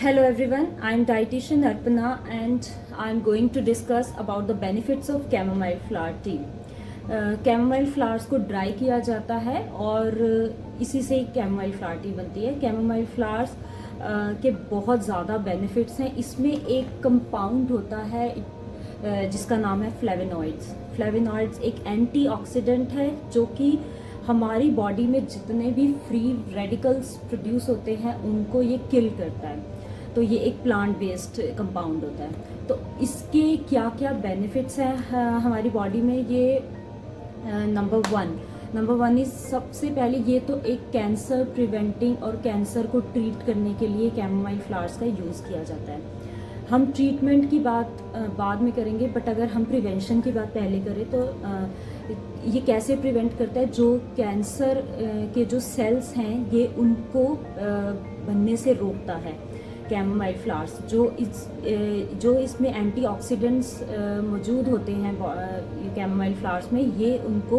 Hello everyone, I am dietitian Arpana and I am going to discuss about the benefits of chamomile flower tea. Chamomile flowers को dry किया जाता है और इसी से chamomile flower T बनती है। कैमोमाइल फ्लावर्स के बहुत ज़्यादा बेनिफिट्स हैं। इसमें एक कंपाउंड होता है जिसका नाम है फ्लेवोनॉइड्स। फ्लेवोनॉइड्स एक एंटीऑक्सीडेंट है जो कि हमारी बॉडी में जितने भी फ्री रेडिकल्स प्रोड्यूस होते हैं उनको ये किल करता है। तो ये एक प्लांट बेस्ड कंपाउंड होता है। तो इसके क्या क्या बेनिफिट्स हैं हमारी बॉडी में, ये नंबर वन इज सबसे पहले ये तो एक कैंसर प्रिवेंटिंग और कैंसर को ट्रीट करने के लिए कैमोमाइल फ्लावर्स का यूज़ किया जाता है। हम ट्रीटमेंट की बात बाद में करेंगे, बट अगर हम प्रिवेंशन की बात पहले करें तो ये कैसे प्रिवेंट करता है, जो कैंसर के जो सेल्स हैं ये उनको बनने से रोकता है। कैमोमाइल फ्लावर्स जो इसमें एंटीऑक्सीडेंट्स मौजूद होते हैं कैमोमाइल फ्लावर्स में, ये उनको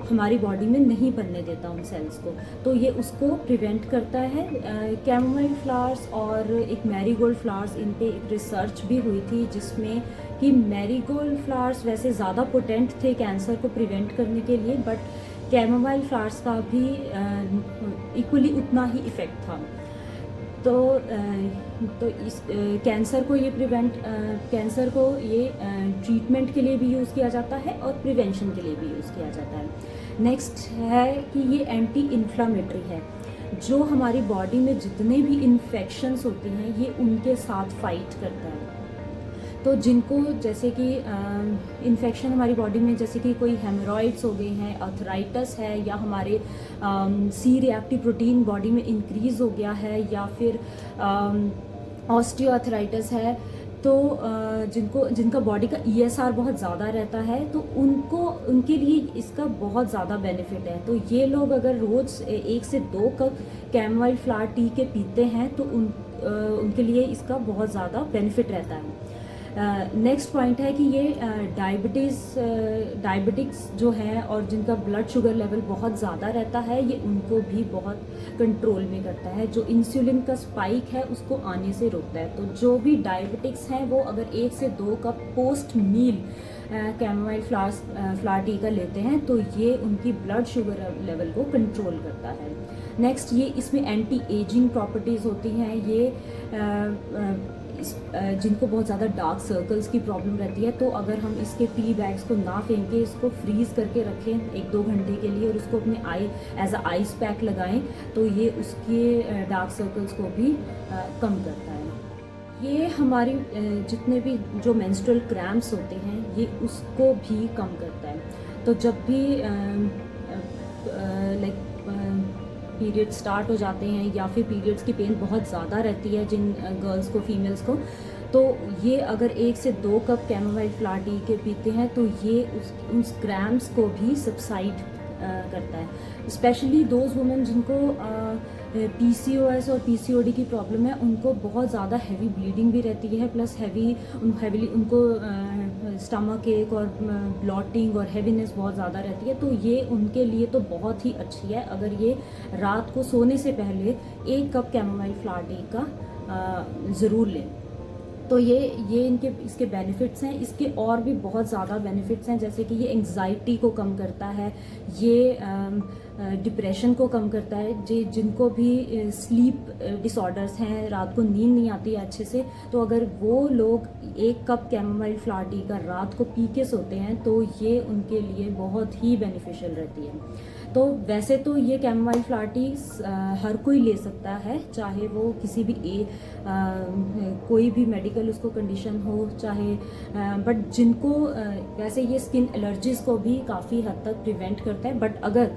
हमारी बॉडी में नहीं बनने देता उन सेल्स को, तो ये उसको प्रिवेंट करता है। कैमोमाइल फ्लावर्स और एक मैरीगोल्ड फ्लावर्स, इन पे एक रिसर्च भी हुई थी जिसमें कि मैरीगोल्ड फ्लावर्स वैसे ज़्यादा पोटेंट थे कैंसर को प्रिवेंट करने के लिए, बट कैमोमाइल फ्लावर्स का भी इक्वली उतना ही इफ़ेक्ट था। तो इस कैंसर को ये ट्रीटमेंट के लिए भी यूज़ किया जाता है और प्रिवेंशन के लिए भी यूज़ किया जाता है। नेक्स्ट है कि ये एंटी इन्फ्लामेटरी है, जो हमारी बॉडी में जितने भी इन्फेक्शंस होती हैं ये उनके साथ फाइट करता है। तो जिनको जैसे कि इन्फेक्शन हमारी बॉडी में, जैसे कि कोई हेमरॉइड्स हो गए हैं, अर्थराइटिस है, या हमारे सी रिएक्टिव प्रोटीन बॉडी में इंक्रीज़ हो गया है, या फिर ऑस्टियोआर्थराइटिस है, तो जिनका बॉडी का ESR बहुत ज़्यादा रहता है तो उनके लिए इसका बहुत ज़्यादा बेनिफिट है। तो ये लोग अगर रोज़ 1 से 2 कप कैमोमाइल फ्लावर टी के पीते हैं तो उनके लिए इसका बहुत ज़्यादा बेनिफिट रहता है। नेक्स्ट पॉइंट है कि ये डायबिटिक्स जो है और जिनका ब्लड शुगर लेवल बहुत ज़्यादा रहता है, ये उनको भी बहुत कंट्रोल में करता है। जो इंसुलिन का स्पाइक है उसको आने से रोकता है। तो जो भी डायबिटिक्स हैं वो अगर 1 से 2 कप पोस्ट मील कैमोमाइल फ्लावर टी का लेते हैं तो ये उनकी ब्लड शुगर लेवल को कंट्रोल करता है। नेक्स्ट, ये इसमें एंटी एजिंग प्रॉपर्टीज़ होती हैं। ये जिनको बहुत ज़्यादा डार्क सर्कल्स की प्रॉब्लम रहती है, तो अगर हम इसके टी बैग्स को ना फेंके, इसको फ्रीज़ करके रखें 1-2 घंटे के लिए और उसको अपने एज अ आइस पैक लगाएं, तो ये उसके डार्क सर्कल्स को भी कम करता है। ये हमारी जितने भी जो मेंस्ट्रुअल क्रैम्प्स होते हैं ये उसको भी कम करता है। तो जब भी पीरियड स्टार्ट हो जाते हैं या फिर पीरियड्स की पेन बहुत ज़्यादा रहती है जिन गर्ल्स को, फीमेल्स को, तो ये अगर 1 से 2 कप कैमोमाइल फ्लावर टी के पीते हैं तो ये उन क्रैम्प्स को भी सबसाइड करता है। स्पेशली दोज वुमेन जिनको PCOS और PCOD की प्रॉब्लम है, उनको बहुत ज़्यादा हैवी ब्लीडिंग भी रहती है, प्लस हैवीली उनको स्टमक एक और ब्लॉटिंग और हैवीनेस बहुत ज़्यादा रहती है। तो ये उनके लिए तो बहुत ही अच्छी है अगर ये रात को सोने से पहले 1 कप कैमोमाइल फ्लावर टी का ज़रूर लें। तो ये इसके बेनिफिट्स हैं। इसके और भी बहुत ज़्यादा बेनिफिट्स हैं, जैसे कि ये एंग्जाइटी को कम करता है, ये डिप्रेशन को कम करता है। जिनको भी स्लीप डिसऑर्डर्स हैं, रात को नींद नहीं आती है अच्छे से, तो अगर वो लोग 1 कप कैमोमाइल फ्लावर टी का रात को पी के सोते हैं तो ये उनके लिए बहुत ही बेनिफिशियल रहती है। तो वैसे तो ये कैमोमाइल फ्लावर टी हर कोई ले सकता है, चाहे वो किसी भी कोई भी मेडिकल उसको कंडीशन हो, चाहे बट जिनको वैसे ये स्किन एलर्जीज़ को भी काफ़ी हद तक प्रिवेंट करता है। बट अगर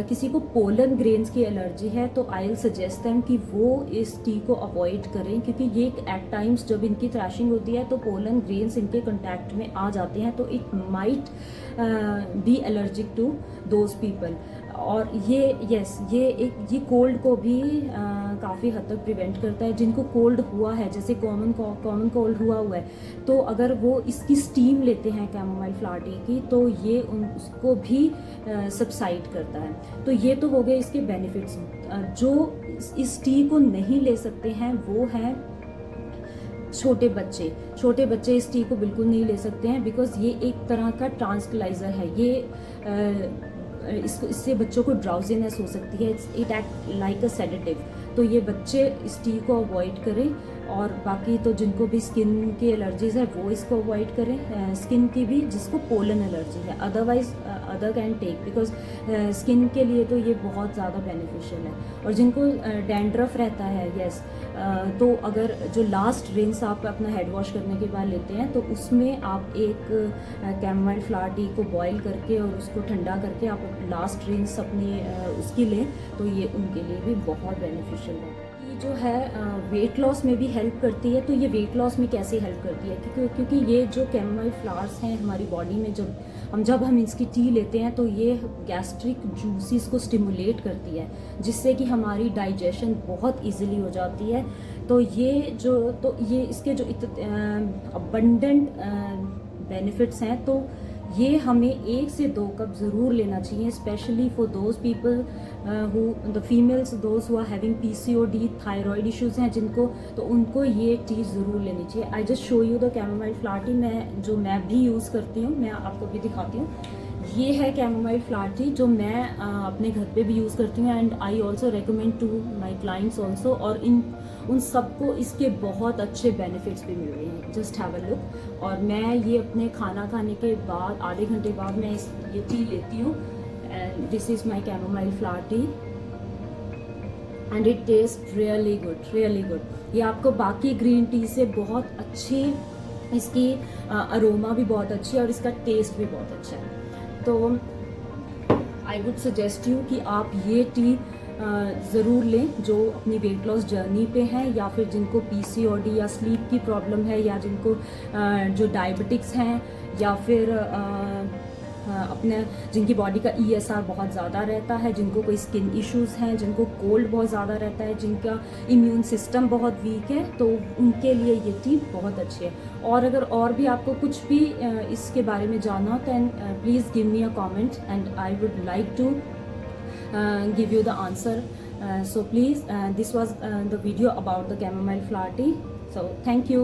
किसी को पोलन ग्रेन्स की एलर्जी है तो आई विल सजेस्ट देम कि वो इस टी को अवॉइड करें, क्योंकि ये एट टाइम्स जब इनकी थ्रैशिंग होती है तो पोलन ग्रेन्स इनके कॉन्टैक्ट में आ जाते हैं, तो it might be allergic to those people. और ये कोल्ड को भी काफ़ी हद तक प्रिवेंट करता है। जिनको कोल्ड हुआ है, जैसे कॉमन कोल्ड हुआ है, तो अगर वो इसकी स्टीम लेते हैं कैमोमाइल फ्लावर टी की, तो ये उसको भी सबसाइड करता है। तो ये तो हो गए इसके बेनिफिट्स। जो इस टी को नहीं ले सकते हैं वो हैं छोटे बच्चे इस टी को बिल्कुल नहीं ले सकते हैं, बिकॉज ये एक तरह का ट्रांसक्लाइजर है। इससे बच्चों को ड्राउजीनेस हो सकती है। It act like a sedative. तो ये बच्चे इस टी को अवॉइड करें, और बाकी तो जिनको भी स्किन की एलर्जीज है वो इसको अवॉइड करें। स्किन की भी जिसको पोलन एलर्जी है, otherwise other can take, because skin के लिए तो ये बहुत ज़्यादा बेनिफिशियल है। और जिनको डैंड्रफ रहता है, यस, तो अगर जो लास्ट रिंस आप अपना हेड वॉश करने के बाद लेते हैं, तो उसमें आप एक कैमोमाइल फ्लावर टी को बॉईल करके और उसको ठंडा करके आप लास्ट रिंस अपनी उसकी लें, तो ये उनके लिए भी बहुत बेनिफिशियल है। ये जो है वेट लॉस में भी हेल्प करती है। तो ये वेट लॉस में कैसे हेल्प करती है? क्योंकि ये जो कैमोमाइल फ्लावर्स हैं हमारी बॉडी में, जब हम इसकी टी लेते हैं, तो ये गैस्ट्रिक जूसेस को स्टिमुलेट करती है, जिससे कि हमारी डाइजेशन बहुत इजीली हो जाती है। तो ये इसके जो अबंडेंट बेनिफिट्स हैं, तो ये हमें 1 से 2 कप ज़रूर लेना चाहिए, specially for those people the females, those who are having PCOD, thyroid issues हैं जिनको, तो उनको ये टी ज़रूर लेनी चाहिए। I just show you the chamomile flower tea, मैं भी यूज़ करती हूँ, मैं आपको भी दिखाती हूँ। ये है कैमोमाइल फ्लावर टी जो मैं अपने घर पे भी यूज़ करती हूँ, and I also recommend to my clients also. और उन सबको इसके बहुत अच्छे बेनिफिट्स भी मिल रहे हैं। Just have a look. और मैं ये अपने खाना खाने के बाद आधे घंटे बाद मैं ये टी लेती हूँ, and this is my chamomile flower T, and it taste really good. ये आपको बाकी ग्रीन टी से बहुत अच्छी, इसकी अरोमा भी बहुत अच्छी है और इसका टेस्ट भी बहुत अच्छा है। तो आई वुड सजेस्ट यू कि आप ये टी ज़रूर लें जो अपनी वेट लॉस जर्नी पे हैं, या फिर जिनको पीसीओडी या स्लीप की प्रॉब्लम है, या जिनको जो डायबिटिक्स हैं, या फिर अपने जिनकी बॉडी का ESR बहुत ज़्यादा रहता है, जिनको कोई स्किन इश्यूज़ हैं, जिनको कोल्ड बहुत ज़्यादा रहता है, जिनका इम्यून सिस्टम बहुत वीक है, तो उनके लिए ये टी बहुत अच्छी है। और अगर और भी आपको कुछ भी इसके बारे में जानना हो, then please give me a comment, and I would like to give you the answer. So please, this was the video about the chamomile flower tea. So thank you.